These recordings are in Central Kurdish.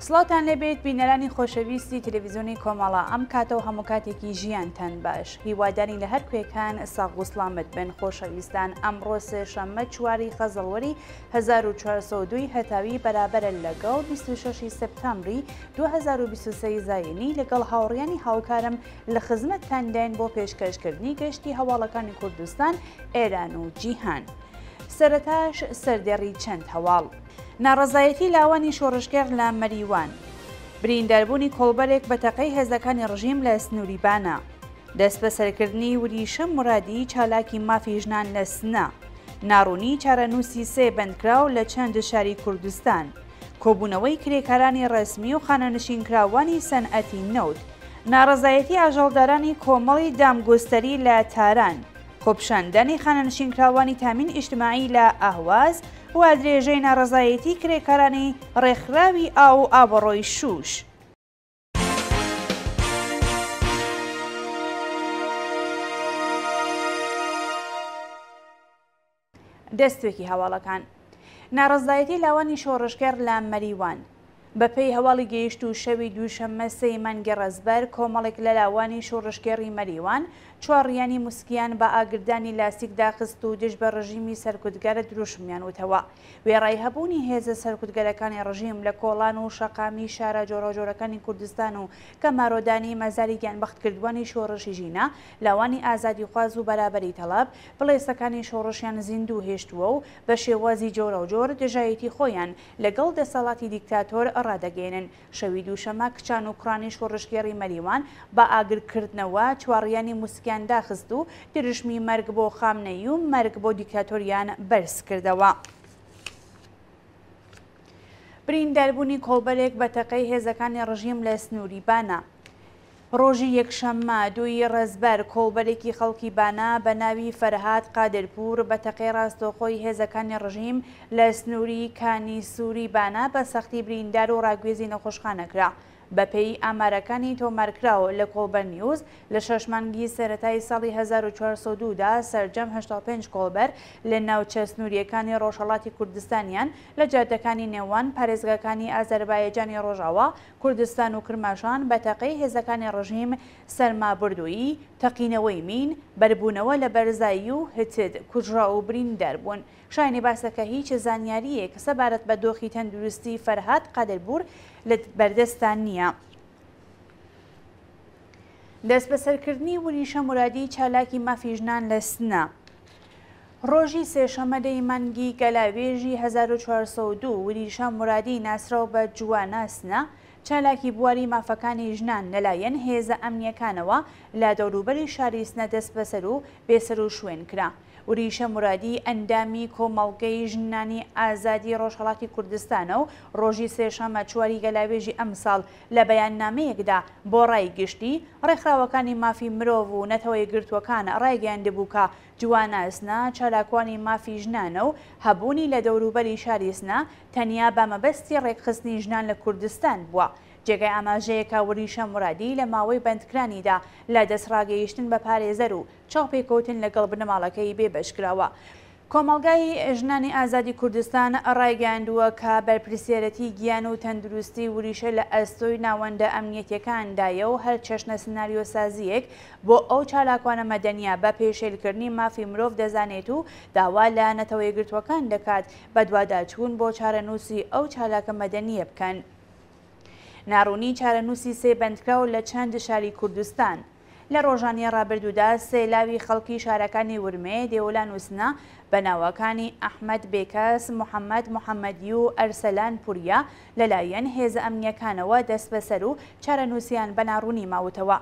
سڵاتان لێبێت بینەرانی خۆشەویستی تەلەڤیزیۆنی کۆمەڵە ئەم کاتەوە هەموو کاتێکی ژیانتان باش هیواداری لە هەر کوێکان ساغ و سڵامت بن خۆشەویستان ئەمڕۆ سێشەممە 4 خەزەڵوەری 1402 هەتاوی بەرابەرە لەگەڵ 26 سپتامبری 2023 زاینی لەگەڵ هاوڕێیانی هاوکارم لە خزمەتتاندین بۆ پێشکەشکردنی گەشتی هەواڵەکانی کوردستان ئێران و جیهان. سەرەتاش سەردێڕی چەند هەواڵ. ناڕەزایەتی لاوانی شۆڕشگەر لە مەریوان، برینداربوونی کۆڵبەرێک بە تەقەی هێزەکانی ڕژیم لە سنووریبانە، دەست بە سەرکردنی وریشە مرادی چالاکی مافی ژنان لە سنە، ناڕوونی چارەنووسی سێ بەندکراو لە چەند شاری کوردستان، کۆبوونەوەی کرێکارانی ڕسمی و خانەنشینکراوانی سەنعەتی نەوت، ناڕەزایەتی ئاژەڵدارانی کۆمەڵی دامگۆستەری لە تاران، کۆپشاندنی خانەنشینکراوانی تامین ئیجتیماعی لە ئاهواز و درێژەی ناڕەزایەتی کرێکارانی ڕێکخراوی ئاو و ئابڕۆی شوش. دەستوێکی هەواڵەکان. ناڕەزایەتی لاوانی شۆڕشگەر لە مەریوان. بەپێی هەواڵی گەیشت و شەوی دووشەممە سەی مانگی ڕەزبەر کۆمەڵێک لە لاوانی شۆڕشگێڕی مەریوان چوارڕیانی موسکیان بە ئاگردانی لاستیک داخست و دژ بە ڕژیمی سەرکوتگەرە دروشمیان وتەوە. وێڕای هەبوونی هێزە سەرکوتگەرەکانی ڕژیم لە کۆڵان و شەقامی شارە جۆرەجۆرەکانی کوردستان و کەمارۆدانی مەزاری گیانبەختکردوانی شۆڕشی ژینە لاوانی ئازادی خواز و بەرابەری تەڵاب بڵێسەکانی شۆڕشیان زیندوو هێشتووە و بە شێوازی جۆرە و جۆر دژایەتی خۆیان لەگەڵ دەسەڵاتی دیکتاتۆر ڕادەگەێنن. شەوی دووشەمە کچان و کوڕانی شۆڕشگێڕی مەریوان بە ئاگرکردنەوە چوارڕیانی موسکیان داخست و دژمی مەرگ بۆ خامنەیی و مەرگ بۆ دیکتاتۆریان بەرز کردەوە. برینداربوونی کۆڵبەرێک بە تەقەی هێزەکانی ڕژیم لە سنووریبانە. ڕۆژی یەکشەممە 2 ڕەزبەر کۆڵبەرێکی خەڵکی بانە بە ناوی فەرهاد قادرپور بە تەقەی ڕاستەوخۆی هێزەکانی ڕژیم لە سنووری کانی سووری بانە بە سەختی بریندار و ڕاگوێزی نەخۆشخانەکرا. بەپێی ئامارەکانی تۆمارکراوە لە کۆڵبەر نیوز لە 6 مانگی سەرەتای ساڵی 1402 دا سەرجەم 85 کۆڵبەر لە ناوچە سنووریەکانی ڕۆژهەڵاتی کوردستانیان لە جادەکانی نێوان پارێزگاکانی ئازەربایجانی ڕۆژاوا، کوردستان و کرماشان بە تەقەی هێزەکانی ڕژیم سەرمابردووی، تەقینەوەی مین، بەربوونەوە لە بەرزایی و هتد کوژرا و بریندار بوون. شایانی باسەکە هیچ زانیاریەک سەبارەت بە دۆخی تەندروستی فەرهاد قادرپور لە بەردەستان نییە. دەست بەسەرکردنی وریشە مرادی چالاکی مافی ژنان لە سنە. ڕۆژی سێشەممە دەی مانگی گەلاوێژی 1402 وریشە مرادی ناسراو بە جوانە سنە چالاکی بواری مافەکانی ژنان لەلایەن هێزە ئەمنیەکانەوە لە دەوروبەری شاری سنە دەست بەسەر و بێسەر و شوێن کرا. وریشە مرادی ئەندامی کۆمەڵگەی ژنانی ئازادی ڕۆژهەڵاتی کوردستانە و ڕۆژی سێشەممە 4 گەلاوێژی ئەم ساڵ لە بەیاننامەیەکدا بۆ ڕای گشتی ڕێکخراوەکانی مافی مرۆڤ و نەتەوەی گرتوەکان ڕایگەیاندبوو کە جوانە سنە چالاکوانی مافی ژنانە و هەبوونی لە دەوروبەری شاری سنە تەنیا بە مەبەستی ڕێکخستنی ژنان لە کوردستان بووە. جێگای ئاماژەیەکە وریشە مرادی لە ماوەی بەندکرانیدا لە دەستڕاگەیشتن بە پارێزەر و چاوپێکەوتن لەگەڵ بنەماڵەکەی بێبەشکراوە. کۆمەڵگای ژنانی ئازادی کوردستان ڕایگەاندووە کە بەرپرسیارەتی گیان و تەندروستی وریشە لە ئەستۆی ناوەندە ئەمنیەتیەکاندایە و هەر چەشنە سناریۆسازیەک بۆ ئەو چالاکوانە مەدەنیە بە پێشێلکردنی مافی مرۆڤ دەزانێت و داوا لە نەتەوەی گرتوەکان دەکات بە دوواداچوون بۆ چارەنووسی ئەو چالاکە مەدەنیە بکەن. ناڕوونی چارەنووسی سێ بەندکراو لە چەند شاری کوردستان. لە ڕۆژانی ڕابردوودا سێلاوی خەڵکی شارەکانی ورمێ، دێوڵان و سنە بە ناوەکانی ئەحمەد بێکەس، محەممەد محەممەدی و ئەرسەلان پوریا لەلایەن هێزە ئەمنیەکانەوە دەست بەسەر و چارەنووسیان بە ناڕوونی ماوتەوە.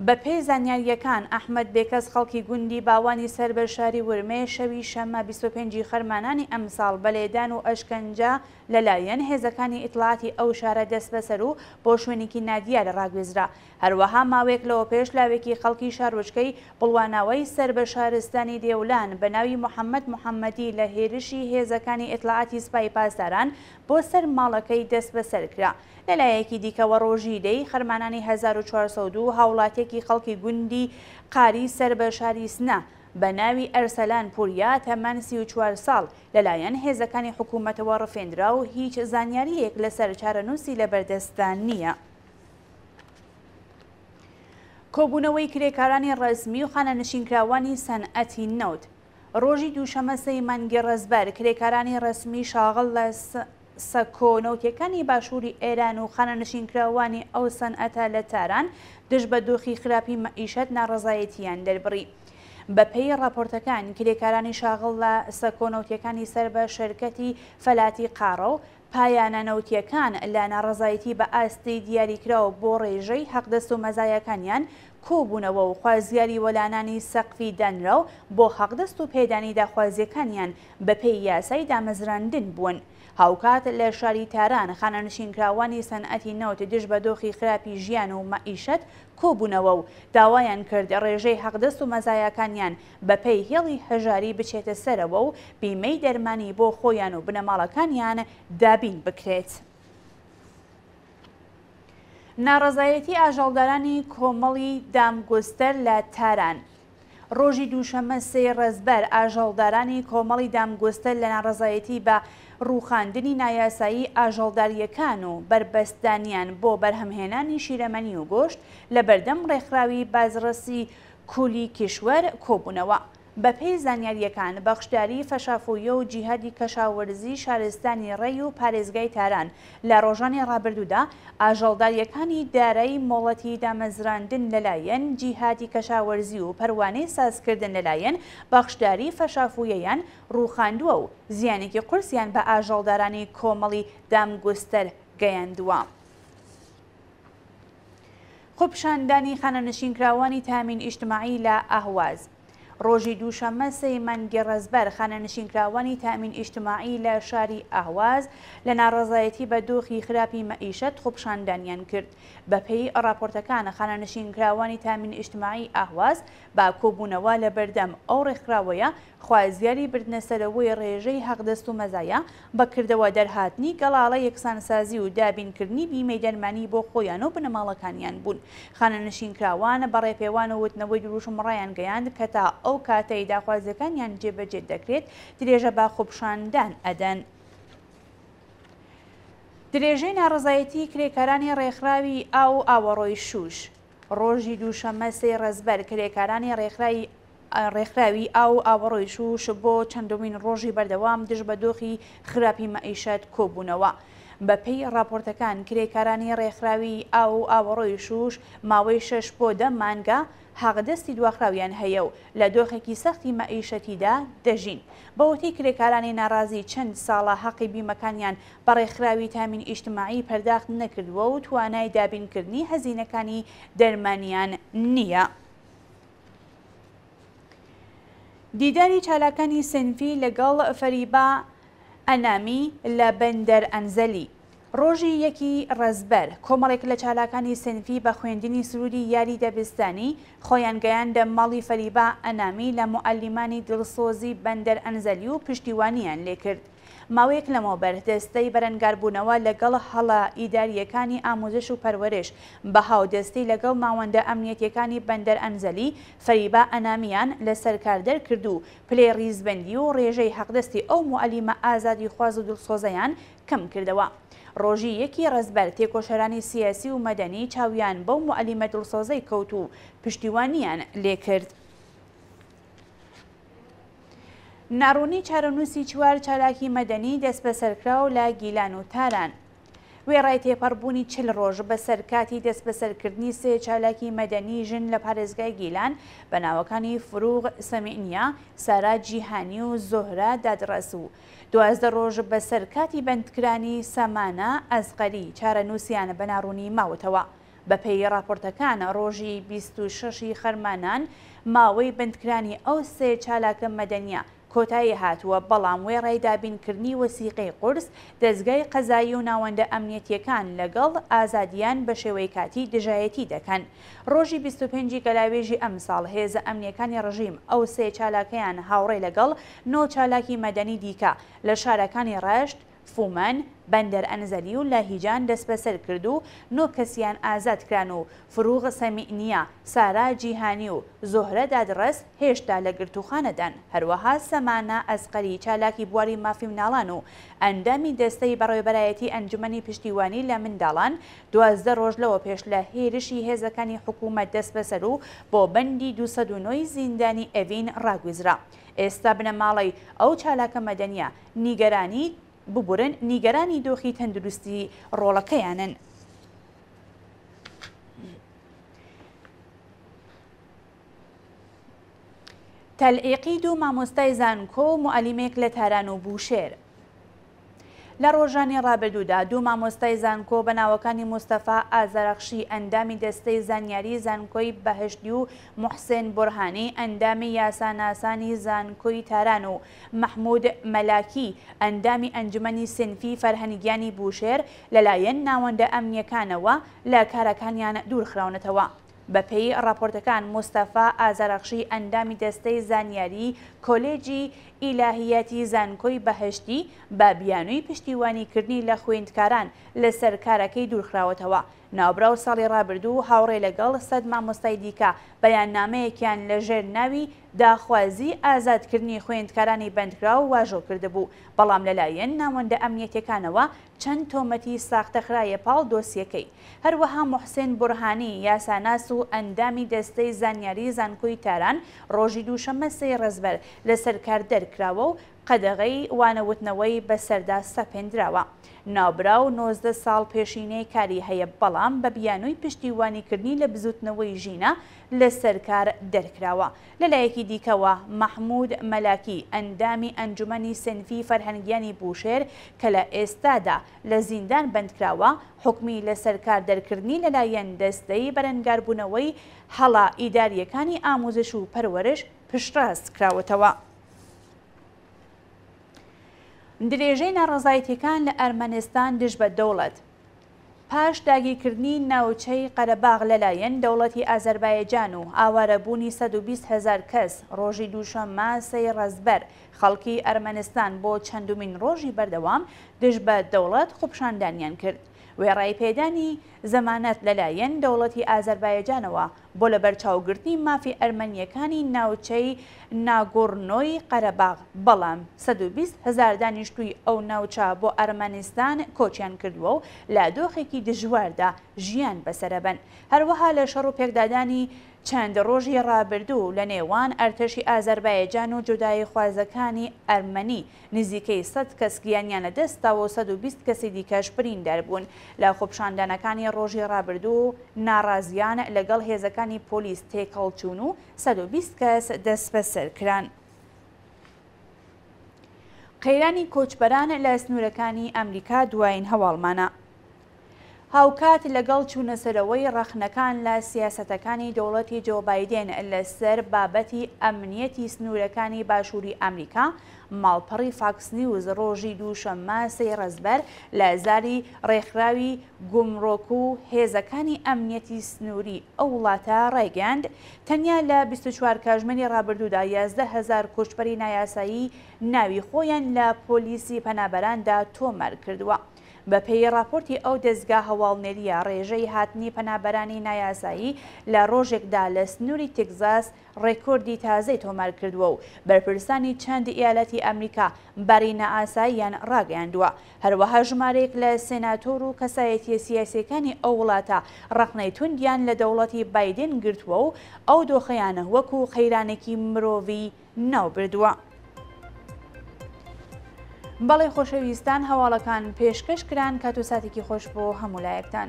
بەپێی زانیاریەکان ئەحمەد بێکەس خەڵکی گوندی باوانی سەر بە شاری ورمێ شەوی شەممە 25 خەرمانانی ئەم ساڵ بەلێدان و ئەشکەنجە لەلایەن هێزەکانی ئیتڵاتی ئەو شارە دەست بەسەر و بۆ شوێنێکی نادیارە ڕاگوێزرا. هەروەها ماوەیەک لەوە پێش لاوێکی خەڵکی شاروچکەی بڵواناوی سەر بە شارستانی دێوڵان بە ناوی محەممەد محەممەدی لە هێرشی هێزەکانی ئیتڵاتی سپای پاسداران بۆ سەر ماڵەکەی دەست بەسەر کرا. لەلایەکی دیکەوە ڕۆژی دەی خەرمانانی 1402 هاوڵاتێکی خەڵکی گوندی قاری سەر بە شاری سنە بە ناوی ئەرسەلان پوریا تەمەن 34 ساڵ لەلایەن هێزەکانی حکوومەتەوە ڕفێنرا و هیچ زانیاریەک لەسەر چارەنووسی لەبەردەستان نییە. کۆبوونەوەی کرێکارانی ڕسمی و خانەنشینکراوانی سەنعەتی نەوت. ڕۆژی دووشەمە سەیمانگی ڕزبەر کرێکارانی ڕسمی شاغڵ لە سەکۆنەوتیەکانی باشووری ئێران و خانەنشینکراوانی ئەو سەنعەتە لە تاران دژ بە دۆخی خراپی مەعیشەت ناڕەزایەتیان دەربڕی. بەپێی راپۆرتەکان کرێکارانی شاغڵ لە سەکۆنەوتیەکانی سەر بە شەرکەتی فەلاتی قاڕە و پایانە نەوتیەکان لە ناڕەزایەتی بە ئاستی دیاریکراوە بۆ ڕێژەی حەقدەست و مەزایەکانیان کۆبوونەوە و خوازیاری وەلانانی سەقفی دانرا و بۆ حەقدەست و پێدانی داخوازیەکانیان بەپێی یاسای دامەزراندن بوون. هاوکات لە شاری تاران خانەنشینکراوانی سەنعەتی نەوت دژ بە دۆخی خراپی ژیان و مەعیشەت کۆبوونەوە و داوایان کرد ڕێژەی حەقدەست و مەزایەکانیان بەپێی هێڵی هەژاری بچێتە سەرەوە و بیمەی دەرمانی بۆ خۆیان و بنەماڵەکانیان دابین بکرێت. ناڕەزایەتی ئاژەڵدارانی کۆمەڵی دامگوستەر لە تاران. ڕۆژی دووشەمە 3 ڕزبەر ئاژەڵدارانی کۆمەڵی دامگوستەر لە ناڕەزایەتی بە ڕووخاندنی نایاسایی ئاژەڵداریەکان و بربەستدانیان بۆ بەرهەمهێنانی شیرەمەنی و گۆشت لە بەردەم ڕێکخراوی بازرسی کولی کیشوەر کۆبوونەوە. بەپێی زانیاریەکان بەخشداری فەشافۆیە و جیهادی کەشاوەرزی شارستانی ڕێی و پارێزگای تاران لە ڕۆژانی ڕابردوودا ئاژەڵداریەکانی دارایی مۆڵەتی دامەزراندن لەلایەن جیهادی کەشاوەرزی و پەروانەی سازکردن لەلایەن بەخشداری فەشافۆیەیان ڕووخاندووە و زیانێکی قورسیان بە ئاژەڵدارانی کۆمەڵی دامگوستەر گەیاندووە. خوپشاندانی خانەنشینکراوانی تامین ئیجتیماعی لە ئاهواز. ڕۆژی دووشەمە سەیمانگی ڕزبەر خانەنشینکراوانی تامین ئیجتیماعی لە شاری ئاهواز لە ناڕەزایەتی بە دۆخی خراپی مەعیشەت خوپشاندانیان کرد. بەپێی راپۆرتەکان خانەنشینکراوانی تامین ئیجتیماعی ئاهواز با کۆبوونەوە لە بەردەم ئەو ڕێکخراوەیە خوازیاری بردنەسەرەوەی ڕێژەی حەقدەست و مەزایە بەکردەوە دەرهاتنی گەڵاڵە یەکسانسازی و دابینکردنی بیمەی دەرمانی بۆ خۆیان و بنەماڵەکانیان بوون. خانەنشینکراوان بەڕێپێوان و وتنەوەی دروشمڕایان گەیاند کە تا ئەو کاتەی داخوازیەکانیان جێبەجێ دەکرێت درێژە با خوپشاندان ئەدەن. درێژەی ناڕەزایەتی کرێکارانی ڕێکخراوی ئاو و ئاوەڕۆی شوش. ڕۆژی دووشەمە 3 ڕزبەر کرێکارانی ڕێکخراوی ئاو و ئاوەڕۆی شوش بۆ چەندەمین ڕۆژی بەردەوام دژ بە دۆخی خراپی مەعیشەت کۆبوونەوە. بەپێی راپۆرتەکان کرێکارانی ڕێکخراوی ئاو و ئاوەڕۆی شوش ماوەی 6 بۆ 10 مانگە حەقدەستی دواخراویان هەیە و لە دۆخێکی سەختی مەعیشەتیدا دەژین. بەوەتی کرێکارانی ناڕازی چەند ساڵە حەقی بیمەکانیان بە ڕێکخراوی تامین ئیجتیماعی پەرداخت نەکردووە و توانای دابینکردنی هەزینەکانی دەرمانیان نییە. دیداری چالاکانی سنفی لەگەڵ فەریبا ئەنامی لە بەندەر ئەنزەلی. ڕۆژی 1 ڕزبەر کۆمەڵێک لە چالاکانی سنفی بە خوێندنی سرودی یاری دەبستانی خۆیان گەیاندە ماڵی فەریبا ئەنامی لە موعەلیمانی دڵسۆزی بەندەر ئەنزەلی و پشتیوانیان لێکرد. ماوەیەک لەمەوبەر دەستەی بەرەنگاربوونەوە لەگەڵ هەڵە ئیداریەکانی ئامۆزش و پەروەرش بە هاودەستی لەگەڵ ماوەندە ئەمنیەتیەکانی بەندەر ئەنزەلی فەریبا ئەنامیان لە سەرکاردەر کرد و پلەی ڕیزبەندی و ڕێژەی حەقدەستی ئەو موعەلیمە ئازادی خواز و دڵسۆزەیان کەم کردەوە. ڕۆژی 1 ڕزبەر تێکۆشەرانی سیاسی و مەدەنی چاویان بەو موعەلیمە دڵسۆزەی کەوت و پشتیوانیان لێکرد. ناڕوونی چارەنووسی 4 چالاکی مەدەنی دەست بەسەرکراو لە گیلان و تاران. وێڕای تێپەڕبوونی 40 ڕۆژ بەسەر کاتی دەست بەسەرکردنی 3 چالاکی مەدەنی ژن لە پارێزگای گیلان بە ناوەکانی فروغ سەمیعنیا، سارا جیهانی و زۆهرە دادڕەس و 12 ڕۆژ بەسەر کاتی بەندکرانی سەمانە ئەزغەری چارەنووسیان بە ناڕوونی ماوەتەوە. بەپێی راپۆرتەکان ڕۆژی 26 خەرمانان ماوەی بەندکرانی ئەو 3 چالاکە مەدەنیە کۆتایی هاتووە، بەڵام وێڕای دابینکردنی وەسیقەی قورس دەستگای قەزایی و ناوەندە ئەمنیەتیەکان لەگەڵ ئازادیان بە شێوەی کاتی دژایەتی دەکەن. ڕۆژی 25 گەلاوێژی ئەم ساڵ هێزە ئەمنیەکانی ڕژیم ئەو 3 چالاکەیان هاوڕێ لەگەڵ 9 چالاکی مەدەنی دیکە لە شارەکانی ڕەشت، فومان، بەندەر ئەنزەلی و لاهیجان دەست بەسەر کرد و 9 کەسیان ئازاد کران و فروغ سەمیعنیە، سارا جیهانی و زۆهرە دادڕەس هێشتا لە گرتوخانەدان. هەروەها سەمانە ئەسقەری چالاکی بواری مافی مناڵان و ئەندامی دەستەی بەڕێوەبەرایەتی ئەنجومەنی پشتیوانی لە منداڵان 12 ڕۆژ لەوە پێش لە هێرشی هێزەکانی حکوومەت دەست بەسەر و بۆ بەندی 209 زیندانی ئەڤین ڕاگوزرا. ئێستا بنەماڵی ئەو چالاکە مەدەنیە نیگەرانی دۆخی تەندروستی ڕۆڵەکەیانن. تەلعیقی دوو مامۆستای زانکۆ و موعەلیمێک لە تاران و بوشێر. لە ڕۆژانی ڕابردوودا دوو مامۆستای زانکۆ بە ناوەکانی مستەفا ئازارەخشی ئەندامی دەستەی زانیاری زانکۆی بەهشتی و موحسێن بورهانی ئەندامی یاساناسانی زانکۆی تاران و مەحموود مەلاکی ئەندامی ئەنجومەنی سنفی فەرهەنگیانی بوشێر لەلایەن ناوەندە ئەمنیەکانەوە لە کارەکانیان دوورخراونەتەوە. بەپێی راپۆرتەکان مستەفا ئازارەخشی ئەندامی دەستەی زانیاری کۆلێجی ئیلاهیەتی زانکۆی بەهشتی بە بیانووی پشتیوانیکردنی لە خوێندکاران لەسەر کارەکەی دوورخراوەتەوە. ناوبراو ساڵی ڕابردوو هاوڕێ لەگەڵ 100 مامۆستای دیکە بەیاننامەیەکیان لەژێر ناوی داخوازی ئازادکردنی خوێندکارانی بەندکراو واژۆ کردبوو، بەڵام لەلایەن ناوەندە ئەمنیەتەکانەوە چەند تۆمەتی ساختەخرایە پاڵ دۆسیەکەی. هەروەها موحسێن بورهانی یاساناس و ئەندامی دەستەی زانیاری زانکۆی تاران ڕۆژی دووشەممە 3 ڕزبەر لەسەر کار دەرکراوە و قەدەغەی وانەوتنەوەی بەسەردا سەپێنراوە. ناوبراو 19 ساڵ پێشینەی کاری هەیە، بەڵام بە بیانووی پشتیوانیکردنی لە بزوتنەوەی ژینە لەسەر کار دەرکراوە. لەلایەکی دیکەوە مەحموود مەلاکی ئەندامی ئەنجومەنی سنفی فەرهەنگیانی بوشێر کە لە ئێستادا لە زیندان بەندکراوە حکمی لەسەر کار دەرکردنی لەلایەن دەستەی بەرەنگاربوونەوەی هەڵا ئیداریەکانی ئاموزش و پەروەرش پشتڕاست کراوەتەوە. درێژەی ناڕەزایەتیەکان لە ئەرمەنستان دژ بە دەوڵەت. پاش داگیرکردنی ناوچەی قەرەباغ لەلایەن دەوڵەتی ئازەربایجان و ئاوارەبوونی 120,000 کەس ڕۆژی دووشەممە 3 ڕزبەر خەڵکی ئەرمەنستان بۆ چەندومین ڕۆژی بەردەوام دژ بە دەوڵەت خوپشاندانیان کرد. وێڕای پێدانی زەمانەت لەلایەن دەوڵەتی ئازەربایجانەوە بۆ لە بەرچاوگرتنی مافی ئەرمەنیەکانی ناوچەی ناگۆڕنۆی قەرەباغ، بەڵام 120,000 دانیشتووی ئەو ناوچە بۆ ئەرمەنستان کۆچیان کردووە و لە دۆخێکی دژواردا ژیان بەسەرەبەن. هەروەها لە شەڕ و پێکدادانی چەند ڕۆژی ڕابردوو لە نێوان ئەرتەشی ئازەربایجان و جودایی خوازەکانی ئەرمەنی نزیکەی 100 کەس گیانیان لەدەستاوە و 120 کەسی دیکەش بریندار بوون. لە خوپشاندانەکانی ڕۆژی ڕابردوو ناڕازیان لەگەڵ هێزەکانی پۆلیس تێکەڵچوون و 120 کەس دەست بەسەر کران. قەیرانی کۆچبەران لە سنوورەکانی ئەمریکا دوایین هەواڵمانە. هاوکات لەگەڵ چوونەسەرەوەی ڕەخنەکان لە سیاسەتەکانی دەوڵەتی جۆ بایدێن لەسەر بابەتی ئەمنیەتی سنوورەکانی باشووری ئەمریکا، ماڵپەڕی فاکس نیوز ڕۆژی دووشەممە 3 ڕزبەر لە زاری ڕێکخراوی گومڕۆک و هێزەکانی ئەمنیەتی سنووری ئەو وڵاتە ڕایگەاند تەنیا لە 24 کاتژمێری ڕابردوودا 11,000 کوچبەری نایاسایی ناوی خۆیان لە پۆلیسی پەنابەراندا تۆمار کردووە. بەپێی راپۆرتی ئەو دەستگا هەواڵنێریە ڕێژەی هاتنی پەنابەرانی نایاسایی لە ڕۆژێکدا لە سنووری تێکزاس ڕێکۆردی تازەی تۆمار کردووە و بەرپرسانی چەند ئیالەتی ئەمریکا بەری نائاساییان ڕاگەیاندووە. هەروەها ژمارەیەک لە سێناتۆر و کەسایەتیە سیاسیەکانی ئەو وڵاتە ڕەخنەی توندیان لە دەوڵەتی بایدن گرتووە و ئەو دۆخەیانە وەکو قەیرانێکی مرۆڤی ناوبردووە. بەڵێ خۆشەویستان، هەواڵەکان پێشکەش کران. کات و ساتێکی خۆش بۆ هەموو لایەکتان.